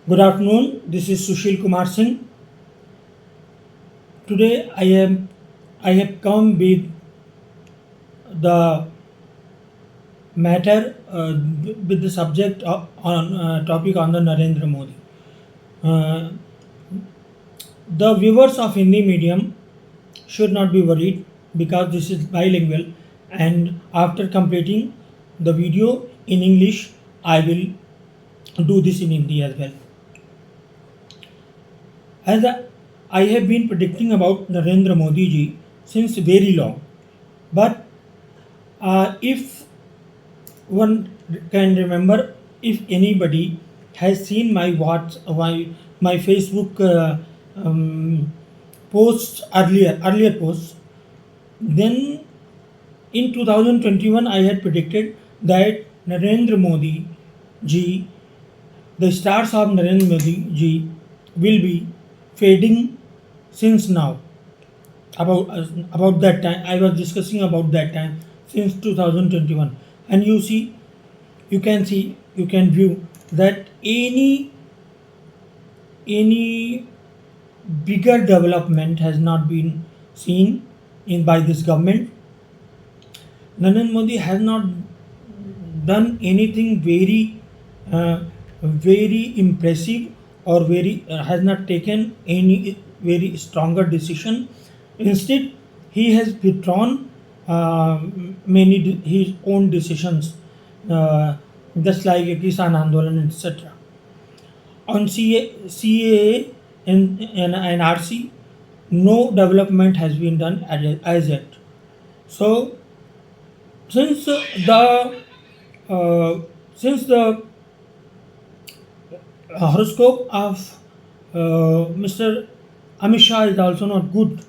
Good afternoon. This is Sushil Kumar Singh. Today I have come with the matter with the subject on topic on the Narendra Modi. Uh, the viewers of Hindi medium should not be worried because this is bilingual, and after completing the video in English, I will do this in Hindi as well. As I have been predicting about Narendra Modi ji since very long, but if one can remember, if anybody has seen my Facebook posts earlier posts, then in 2021 I had predicted that Narendra Modi ji, the stars of Narendra Modi ji, will be fading since now. About that time, I was discussing about that time since 2021, and you can view that any bigger development has not been seen in by this government. Narendra Modi has not done anything very impressive, or very has not taken any very stronger decision. Instead, he has withdrawn his own decisions, uh, just like Kisan Andolan, etc. On CAA and RC, no development has been done as yet. So, since uh, the horoscope of Mr. Amit Shah is also not good,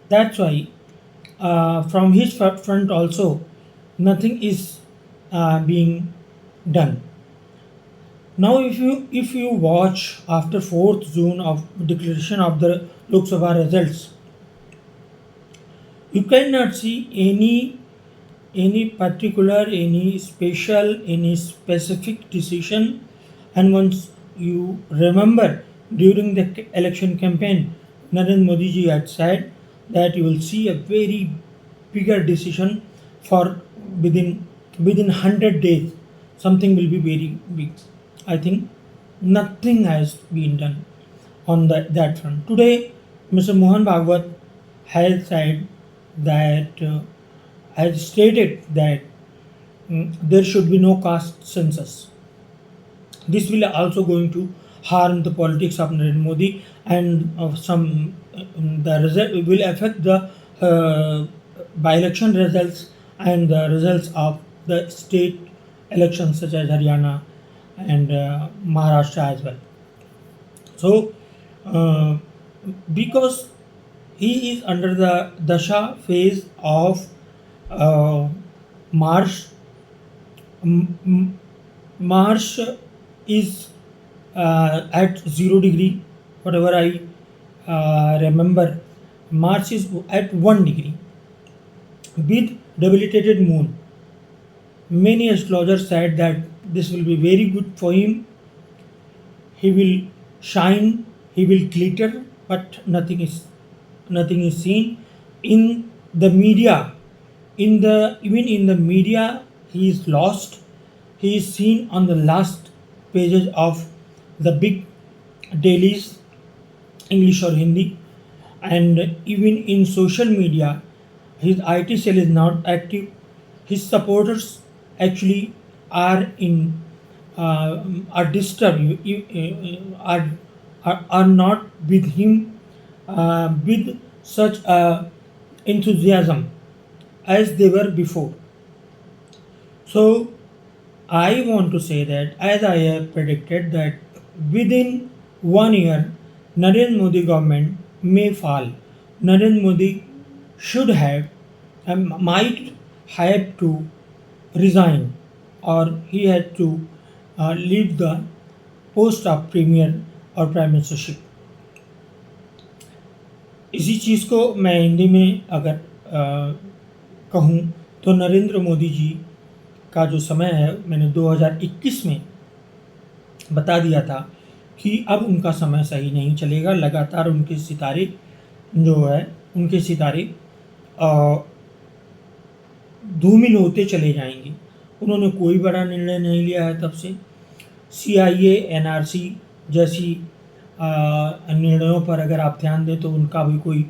that's why from his front also nothing is being done. Now, if you watch after 4th June of declaration of the Lok Sabha results, you cannot see any particular, any special, any specific decision. And once you remember, during the election campaign, Narendra Modi ji had said that you will see a very bigger decision for within 100 days. Something will be very big. I think nothing has been done on that front. Today, Mr. Mohan Bhagwat has said that has stated that there should be no caste census. This will also going to harm the politics of Narendra Modi, and some the result will affect the by-election results and the results of the state elections such as Haryana and Maharashtra as well. So, uh, because he is under the dasha phase of uh, March, March is at 0 degree. Whatever I remember, March is at 1 degree with debilitated moon. Many astrologers said that this will be very good for him. He will shine, he will glitter, but nothing is seen in the media. Even in the media, he is lost. He is seen on the last pages of the big dailies, English or Hindi, and even in social media, his IT cell is not active. His supporters actually are in are disturbed, are not with him with such enthusiasm as they were before. So I want to say that, as I have predicted, that within 1 year, Narendra Modi government may fall. Narendra Modi should have and might have to resign, or he had to leave the post of premier or prime ministership. इसी चीज़ को मैं हिंदी में अगर कहूँ तो नरेंद्र मोदी जी का जो समय है, मैंने 2021 में बता दिया था कि अब उनका समय सही नहीं चलेगा, लगातार उनके सितारे जो है उनके सितारे धूमिल होते चले जाएंगे। उन्होंने कोई बड़ा निर्णय नहीं लिया है तब से। CIA, NRC जैसी निर्णयों पर अगर आप ध्यान दें तो उनका भी कोई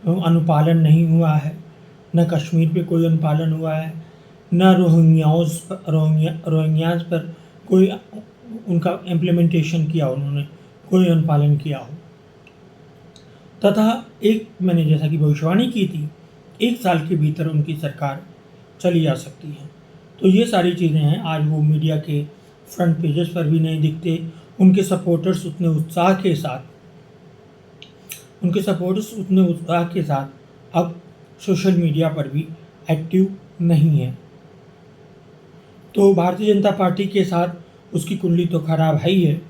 अनुपालन नहीं हुआ है, न कश्मीर पे कोई अनुपालन हुआ है, न रोहिंग्याज पर कोई उनका इम्प्लीमेंटेशन किया, उन्होंने कोई अनुपालन किया हो। तथा मैंने जैसा कि भविष्यवाणी की थी, 1 साल के भीतर उनकी सरकार चली जा सकती है। तो ये सारी चीज़ें हैं। आज वो मीडिया के फ्रंट पेजेस पर भी नहीं दिखते। उनके सपोर्टर्स उतने उत्साह के साथ अब सोशल मीडिया पर भी एक्टिव नहीं है। तो भारतीय जनता पार्टी के साथ उसकी कुंडली तो खराब है ही है।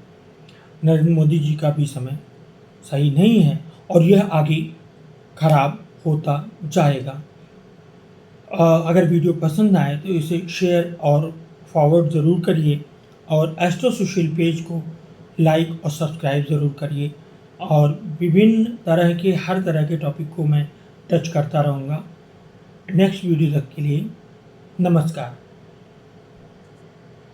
नरेंद्र मोदी जी का भी समय सही नहीं है और यह आगे खराब होता जाएगा। अगर वीडियो पसंद आए तो इसे शेयर और फॉरवर्ड ज़रूर करिए और एस्ट्रो सोशल पेज को लाइक और सब्सक्राइब ज़रूर करिए। और विभिन्न हर तरह के टॉपिक को मैं टच करता रहूँगा। नेक्स्ट वीडियो तक के लिए नमस्कार।